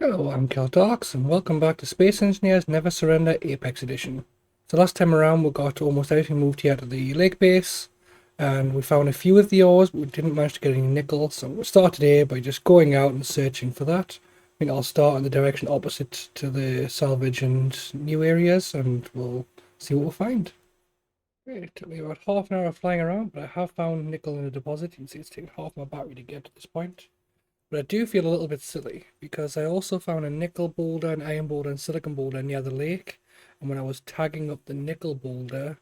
Hello, I'm Ducts, and welcome back to Space Engineers Never Surrender Apex Edition. So last time around we got almost everything moved here to the lake base, and we found a few of the ores, but we didn't manage to get any nickel, so we'll start today by just going out and searching for that. I think I'll start in the direction opposite to the salvage and new areas, and we'll see what we'll find. Okay, it took me about half an hour of flying around, but I have found nickel in a deposit. You can see it's taken half my battery to get to this point. But I do feel a little bit silly because I also found a nickel boulder, an iron boulder, and silicon boulder near the lake. And when I was tagging up the nickel boulder,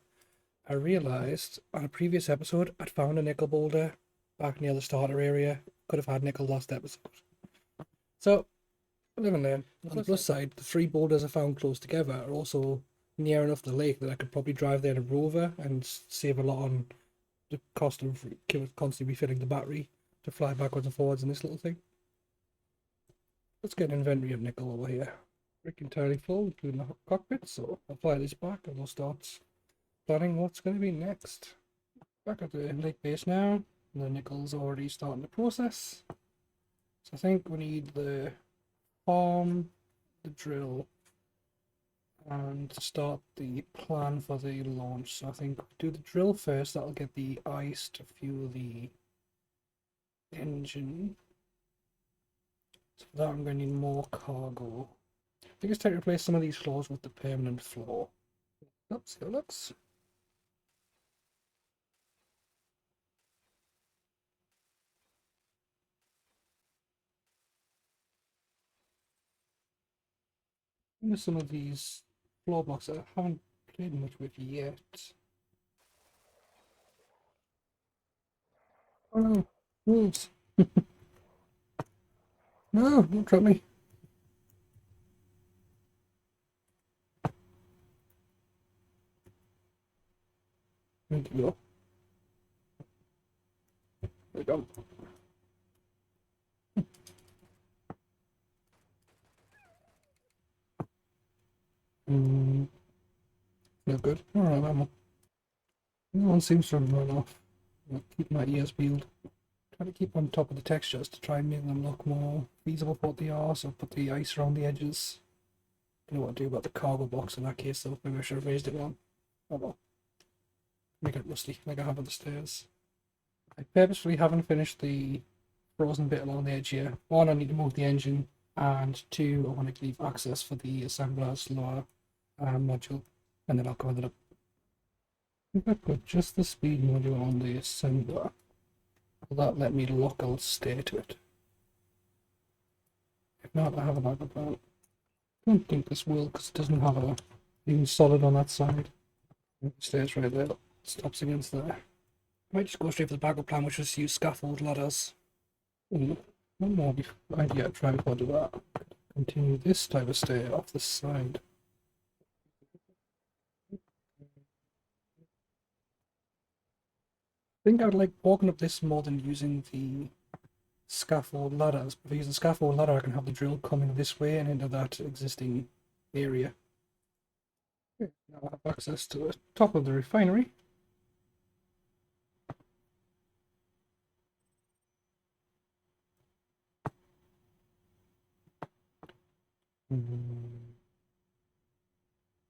I realized on a previous episode I'd found a nickel boulder back near the starter area. Could have had nickel last episode. So, live and learn. On the plus side, the three boulders I found close together are also near enough the lake that I could probably drive there in a rover and save a lot on the cost of constantly refilling the battery to fly backwards and forwards in this little thing. Let's get an inventory of nickel over here. Brick entirely full, including the cockpit, so I'll fly this back and we'll start planning what's going to be next. Back at the lake base now. The nickel's already starting the process. So I think we need the farm, the drill, and to start the plan for the launch. So I think do the drill first, that'll get the ice to fuel the engine. So for that I'm going to need more cargo. I think it's time to replace some of these floors with the permanent floor. Oops, here it looks. There's some of these floor blocks that I haven't played much with yet. Oh no, wolves. No, don't trap me. There you go. There we go. No good. Alright, ammo. No one seems to have run off. I'll keep my ears peeled. Try to keep on top of the textures to try and make them look more feasible for what they are, so put the ice around the edges. Don't know what to do about the cargo box in that case, though. Maybe I should have raised it one. Oh well. Make it rusty, like I have on the stairs. I purposefully haven't finished the frozen bit along the edge here. One, I need to move the engine, and two, I want to leave access for the assembler's lower module, and then I'll cover that up. If I put just the speed module on the assembler, will that let me lock or stay to it? If not, I have a backup plan. I don't think this will, because it doesn't have a even solid on that side. It stays right there, stops against there. I might just go straight for the backup plan, which is use scaffold ladders. One more idea to try before I do that. Continue this type of stair off the side. I think I'd like walking up this more than using the scaffold ladders. If I use the scaffold ladder, I can have the drill coming this way and into that existing area. Okay, now I have access to the top of the refinery.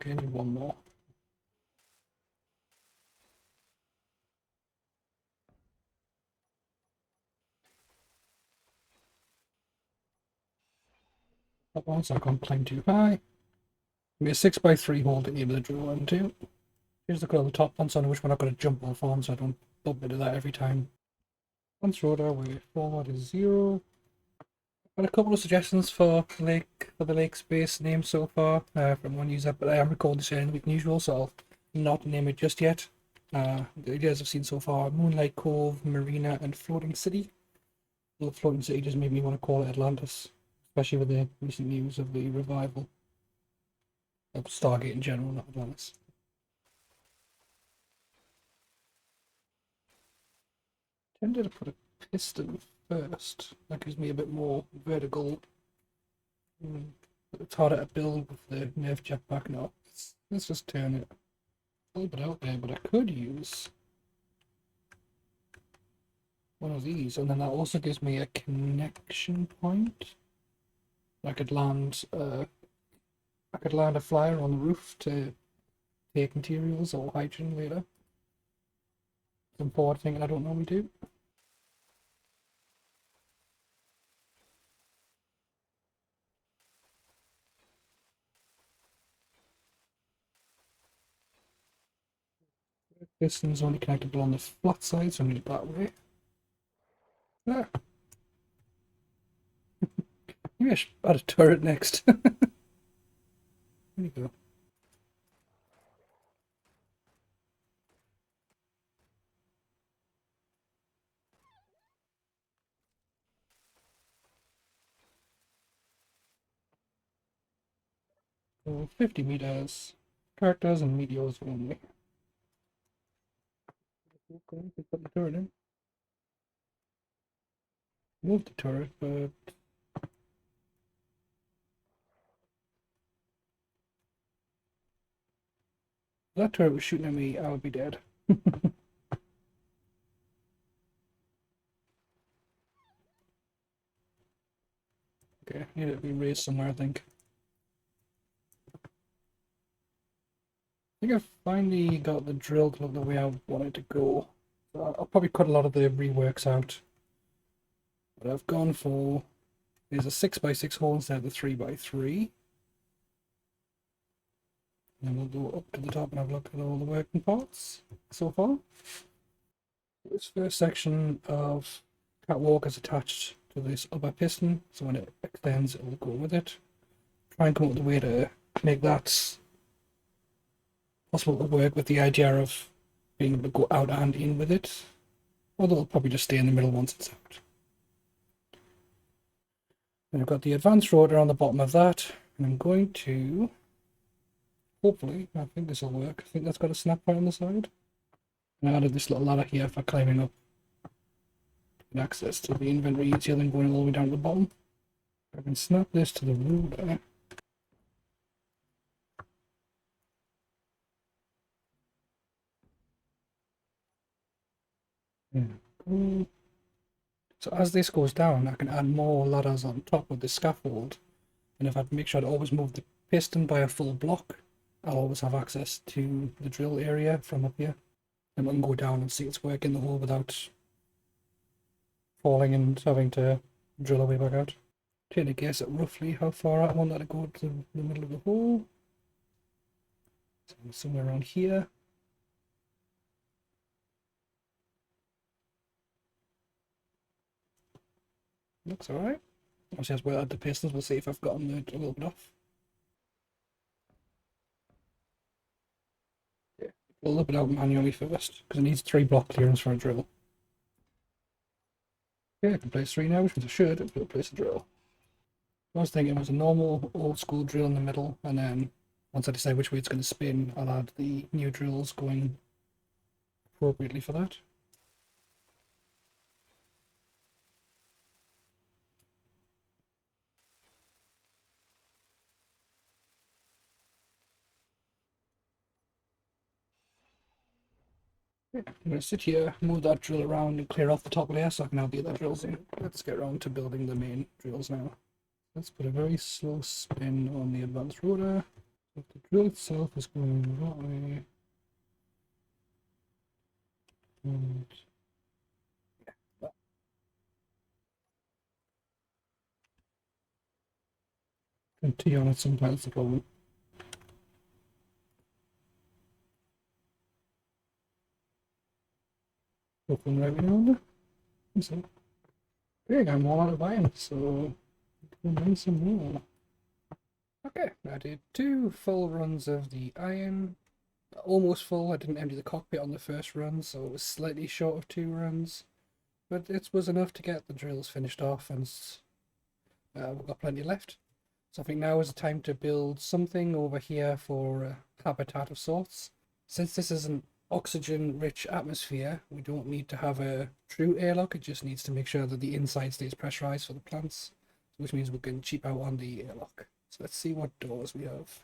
Okay, need one more. That one, so I can't climb too high. Be a 6x3 hole to aim the drill into. Here's the colour of the top one, so I know which one I've got to jump off on, so I don't bump into that every time. Once rotor, way forward is 0. Got a couple of suggestions for the lake space name so far from one user, but I am recording this earlier than usual, so I'll not name it just yet. The ideas I've seen so far: Moonlight Cove, Marina, and Floating City. The Floating City just made me want to call it Atlantis, especially with the recent news of the revival of Stargate in general, not Atlantis. Tended to put a piston first. That gives me a bit more vertical. It's harder to build with the nerve jetpack now. Let's just turn it a little bit out there, but I could use one of these, and then that also gives me a connection point. I could land a flyer on the roof to take materials or hydrogen later. It's an important thing I don't normally do. Piston's only connectable on the flat side, so I need it that way. Ah, maybe I should add a turret next. There you go. So 50 meters. Characters and meteors only. Okay, put the turret in. Move the turret, but if that turret was shooting at me, I would be dead. Okay, need it to be raised somewhere, I think. I think I finally got the drill to look the way I want it to go. So I'll probably cut a lot of the reworks out. But I've gone for, there's a 6x6 hole instead of the 3x3. And we'll go up to the top and have a look at all the working parts so far. This first section of catwalk is attached to this upper piston, so when it extends it will go with it. Try and come up with a way to make that possible to work with the idea of being able to go out and in with it. Although it'll probably just stay in the middle once it's out. And I've got the advanced rotor on the bottom of that, and I'm going to, hopefully, I think this will work. I think that's got a snap point on the side. And I added this little ladder here for climbing up and access to the inventory easier than going all the way down to the bottom. I can snap this to the rotor. Yeah. So as this goes down, I can add more ladders on top of the scaffold. And if I make sure to always move the piston by a full block, I'll always have access to the drill area from up here. And I can go down and see it's working the hole without falling and having to drill a way back out. Trying to guess at roughly how far out I want that to go to the middle of the hole. So somewhere around here. Looks alright. Obviously, as well add the pistons, we'll see if I've gotten a little bit off. Yeah, we'll look it out manually first, because it needs 3 block clearance for a drill. Yeah, I can place 3 now, which means I should it'll place a drill. I was thinking it was a normal old school drill in the middle, and then once I decide which way it's going to spin, I'll add the new drills going appropriately for that. I'm going to sit here, move that drill around and clear off the top layer so I can have the other drills in. Let's get around to building the main drills now. Let's put a very slow spin on the advanced rotor. So the drill itself is going that way. And yeah, and T on it sometimes the problem. Hopefully right around. So big, I'm all out of iron, so we'll mine some more. Okay, I did 2 full runs of the iron. Almost full. I didn't empty the cockpit on the first run, so it was slightly short of 2 runs. But it was enough to get the drills finished off, and we've got plenty left. So I think now is the time to build something over here for a habitat of sorts. Since this is an oxygen-rich atmosphere, we don't need to have a true airlock. It just needs to make sure that the inside stays pressurized for the plants, which means we can cheap out on the airlock. So let's see what doors we have.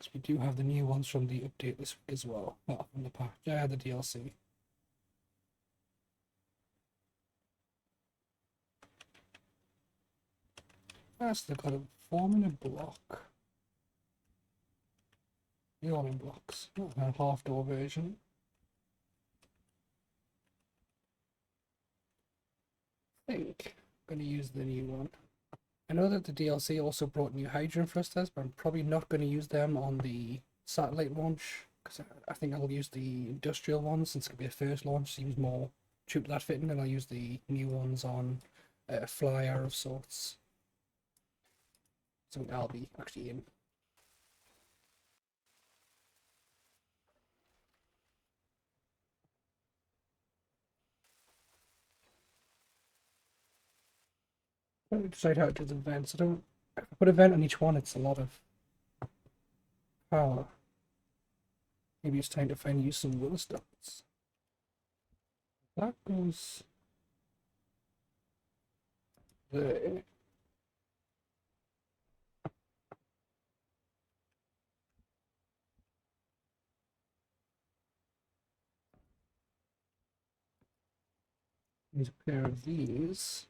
So we do have the new ones from the update this week as well. Well, from the patch, yeah, the DLC. Yes, they've got a form in a block. They're all in blocks. Not a half door version. I think I'm going to use the new one. I know that the DLC also brought new hydrogen thrusters, but I'm probably not going to use them on the satellite launch because I think I'll use the industrial ones since it's going to be a first launch. Seems more true to that fitting, and I'll use the new ones on a flyer of sorts. Something I'll be actually in. I don't decide how to do the vents. I don't. If I put a vent on each one, it's a lot of power. Maybe it's time to find use some Willis ducts. That goes there. Use a pair of these.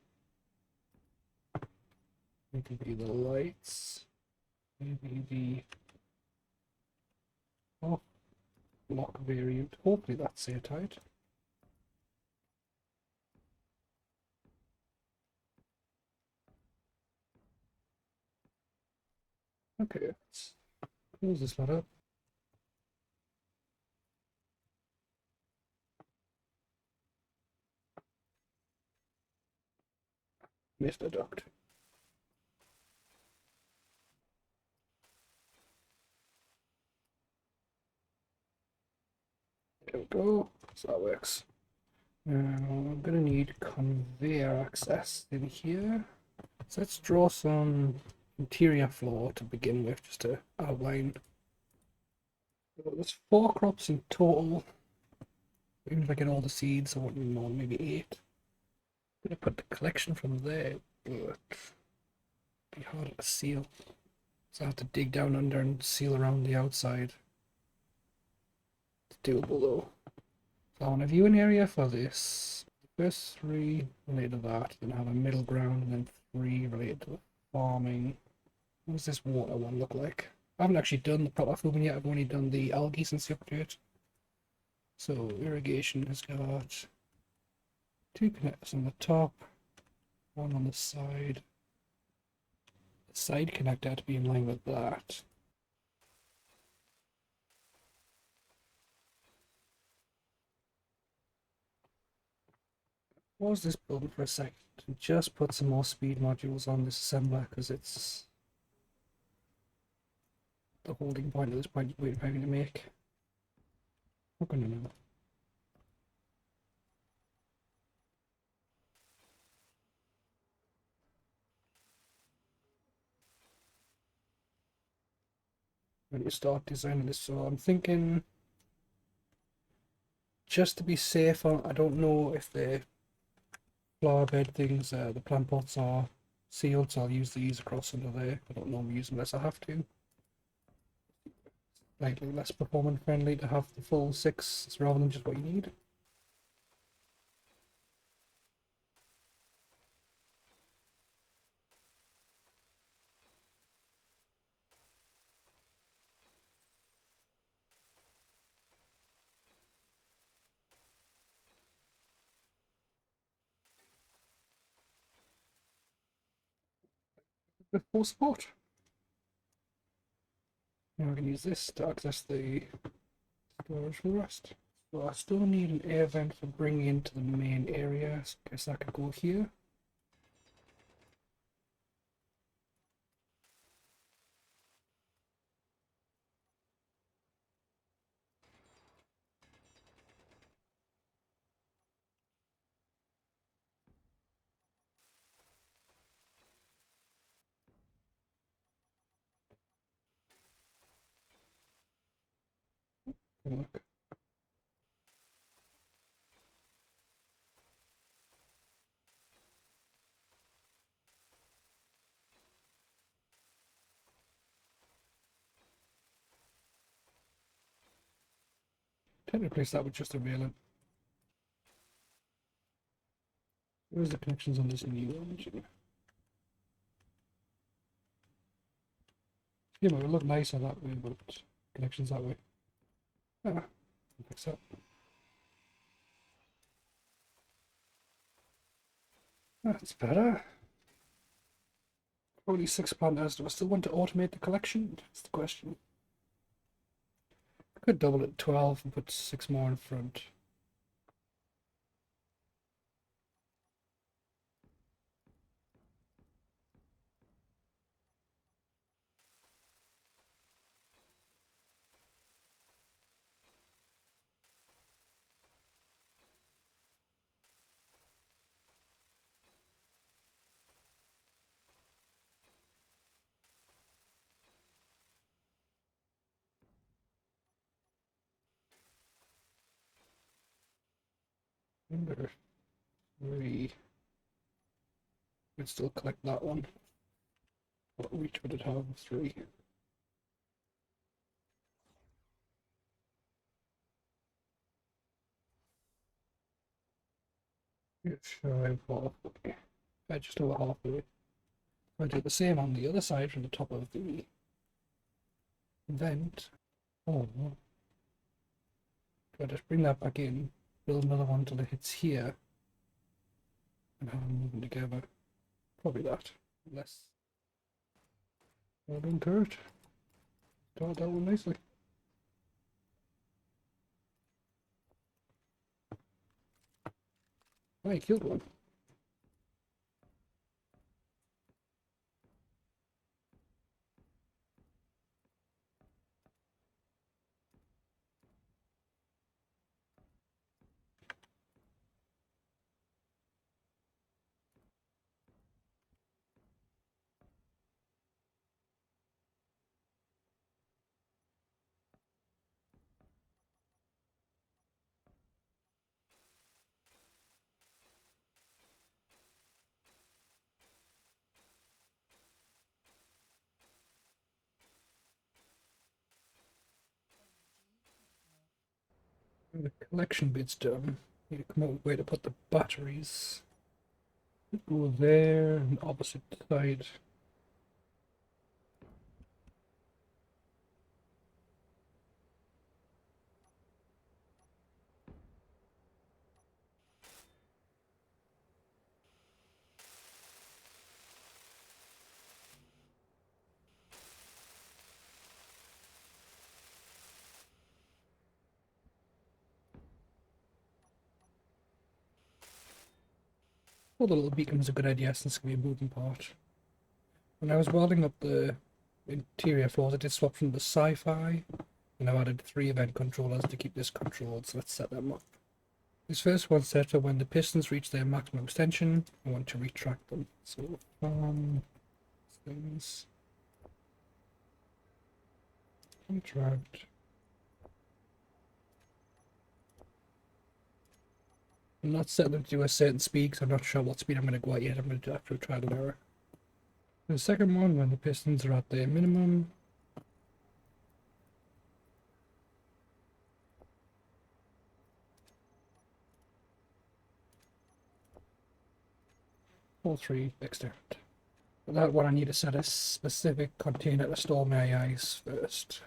Maybe the lights. Maybe the block variant. Hopefully that's airtight. Okay, let's close this lot up. Missed a duct. There we go. So that works. Now I'm gonna need conveyor access in here. So let's draw some interior floor to begin with, just to outline. So there's 4 crops in total. Even if I get all the seeds, I want more, maybe 8. I'm gonna put the collection from there, but it'd be harder to seal. So I have to dig down under and seal around the outside. It's doable though. So I want a viewing area for this. The first 3 related to that, then I have a middle ground, and then 3 related to the farming. What does this water one look like? I haven't actually done the proper farming yet, I've only done the algae since the update. So irrigation has got 2 connectors on the top, 1 on the side. The side connector had to be in line with that. Pause this building for a second and just put some more speed modules on this assembler because it's the holding point at this point we're having to make. We're gonna know. When you start designing this, so I'm thinking just to be safer, I don't know if the flower bed things, the plant pots are sealed, so I'll use these across under there. I don't normally use them unless I have to. Slightly less performance friendly to have the full 6 rather than just what you need. With full support. Now I can use this to access the storage for the rest. So I still need an air vent for bringing into the main area. So I guess that could go here. Look. Tend to replace that with just a railing. Where's the connections on this new engine? Yeah, but it would look nicer that way, but connections that way. Ah, fix that. That's better. Only 6 planters. Do I still want to automate the collection? That's the question. I could double it 12 and put 6 more in front. Number 3. We'd still collect that one. What reach would it have? 3. It's halfway. Just over halfway. I do the same on the other side from the top of the vent. Oh, do I just bring that back in, build another one till it hits here, and have them moving together? Probably that. Less. Well done, Kurt. Start that one nicely. I killed one. The collection bit's done. Need to come up with a way to put the batteries. Go there, and opposite side. Well, the little beacon was a good idea since it's going to be a moving part. When I was welding up the interior floors, I did swap from the sci-fi, and I've added 3 event controllers to keep this controlled, so let's set them up. This first one's set for when the pistons reach their maximum extension, I want to retract them. So, things, retract. I'm not setting them to do a certain speed because I'm not sure what speed I'm going to go at yet. I'm going to do that through trial and error. The second one, when the pistons are at their minimum, all 3 extend. For that one, I need to set a specific container to store my ice first.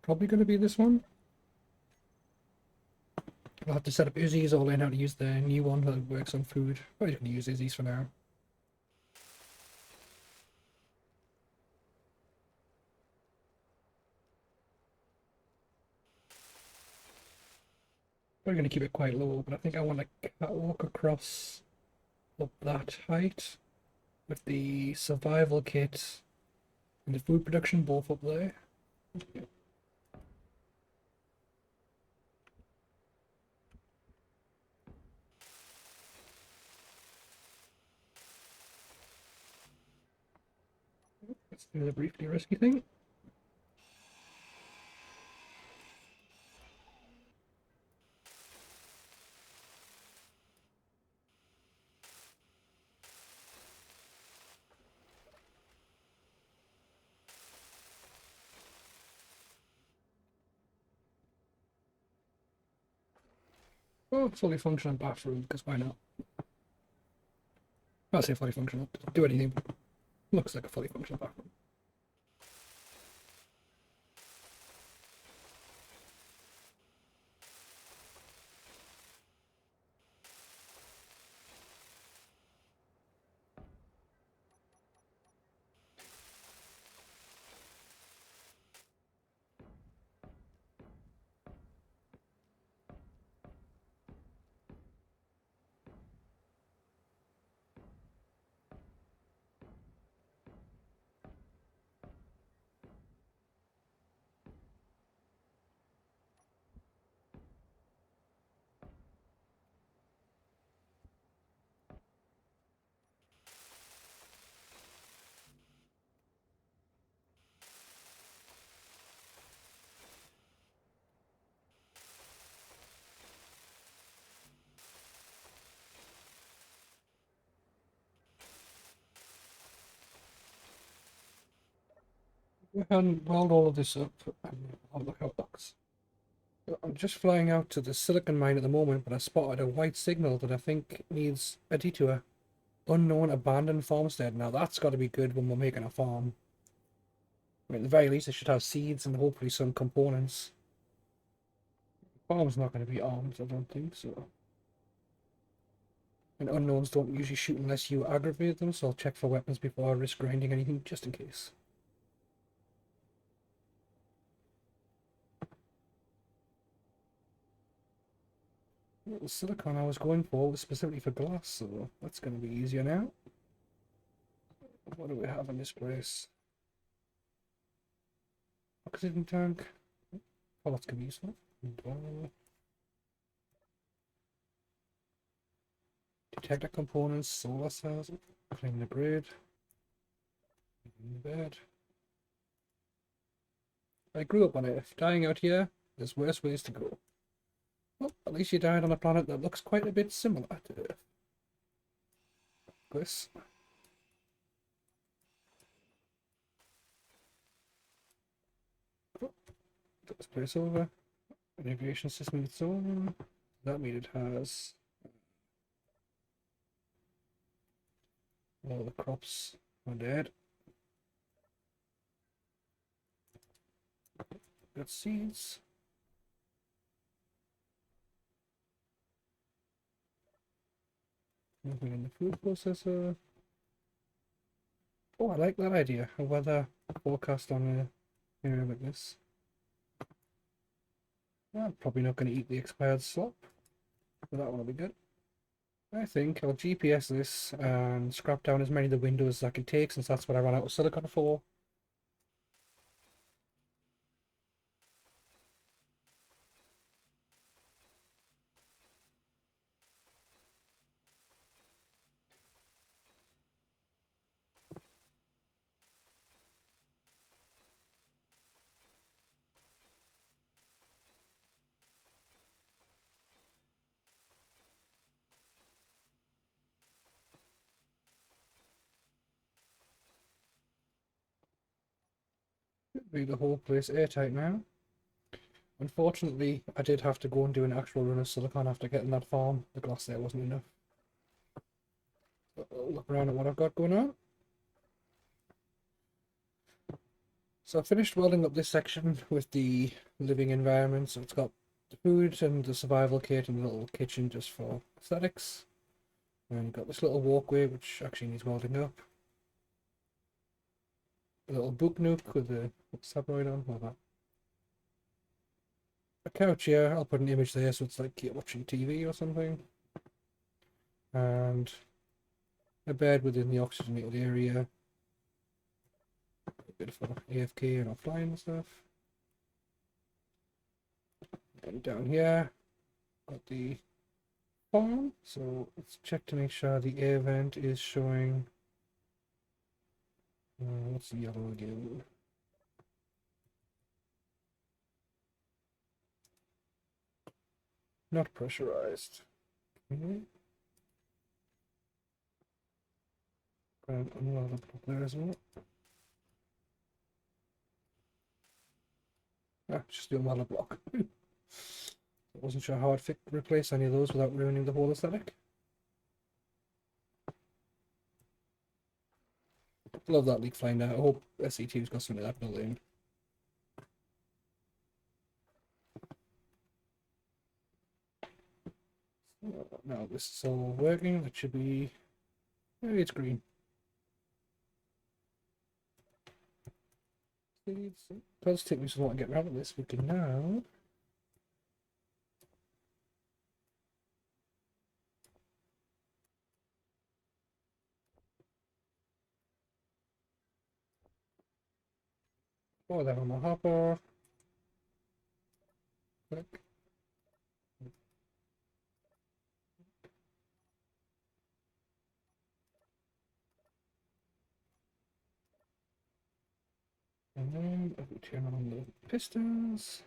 Probably going to be this one. I'll have to set up Uzis or learn how to use the new one that works on food. I'm just going to use Uzis for now. I'm going to keep it quite low, but I think I want to catwalk across up that height with the survival kit and the food production both up there. Let's do the briefly risky thing. Oh, fully functional bathroom, because why not? I'll say fully functional. Doesn't do anything, but looks like a fully functional bathroom. And weld all of this up and I'll look how it looks. I'm just flying out to the silicon mine at the moment, but I spotted a white signal that I think needs a detour. Unknown abandoned farmstead. Now that's got to be good when we're making a farm. I mean, at the very least, it should have seeds and hopefully some components. Farm's not going to be armed, I don't think so. And unknowns don't usually shoot unless you aggravate them, so I'll check for weapons before I risk grinding anything, just in case. Well, the silicon I was going for was specifically for glass, so that's going to be easier now. What do we have in this place? Oxygen tank. Oh, that's going to be useful. Detector components, solar cells, clean the grid. In bed. I grew up on it. If dying out here, there's worse ways to go. Well, at least you died on a planet that looks quite a bit similar to Earth. This. Put this place over. An aviation system of its own. That means it has all the crops are dead. Got seeds. Nothing in the food processor. Oh, I like that idea. A weather forecast on an area like this. I'm probably not going to eat the expired slop, but that one will be good. I think I'll GPS this and scrap down as many of the windows as I can take, since that's what I ran out of silicon for. Be the whole place airtight now. Unfortunately, I did have to go and do an actual run of silicon after getting that farm. The glass there wasn't enough. But I'll look around at what I've got going on. So I finished welding up this section with the living environment. So it's got the food and the survival kit and the little kitchen just for aesthetics. And got this little walkway which actually needs welding up. A little book nook with a subroid on. Like that. A couch here. I'll put an image there so it's like you're watching TV or something. And a bed within the oxygenated area. A bit for AFK and offline and stuff. And down here, got the farm. So let's check to make sure the air vent is showing. What's the yellow again? Not pressurized. Okay. Grab another block there as well. Just do another block. I wasn't sure how I'd replace any of those without ruining the whole aesthetic. Love that leak flying there. I hope SE2's got some of that built in. Now this is all working. That should be. Maybe it's green. It does take me some while to get around with this. We can now. Oh, that on my hopper. Click. And then if we turn on the pistons.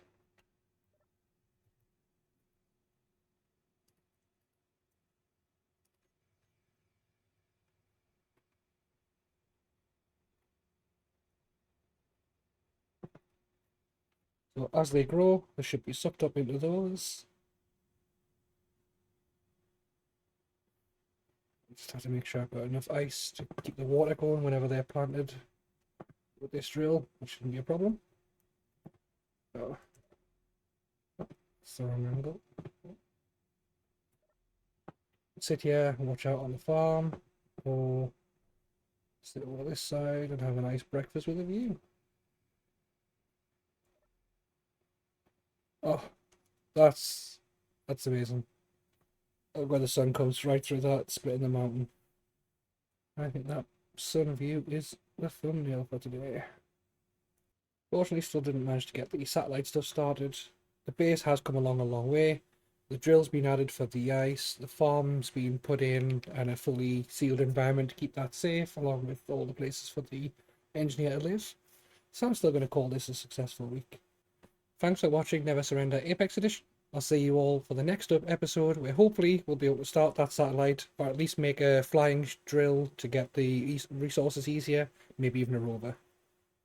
So as they grow, they should be sucked up into those. Just have to make sure I've got enough ice to keep the water going whenever they're planted with this drill, which shouldn't be a problem. Oh, it's the wrong angle. Sit here and watch out on the farm, or sit over this side and have a nice breakfast with a view. Oh, that's amazing. Where the sun comes right through that, splitting the mountain. I think that sun view is the thumbnail for today. Fortunately, still didn't manage to get the satellite stuff started. The base has come along a long way. The drill's been added for the ice, the farm's been put in, and a fully sealed environment to keep that safe, along with all the places for the engineer to live. So I'm still going to call this a successful week. Thanks for watching Never Surrender Apex Edition. I'll see you all for the next episode, where hopefully we'll be able to start that satellite, or at least make a flying drill to get the resources easier, maybe even a rover.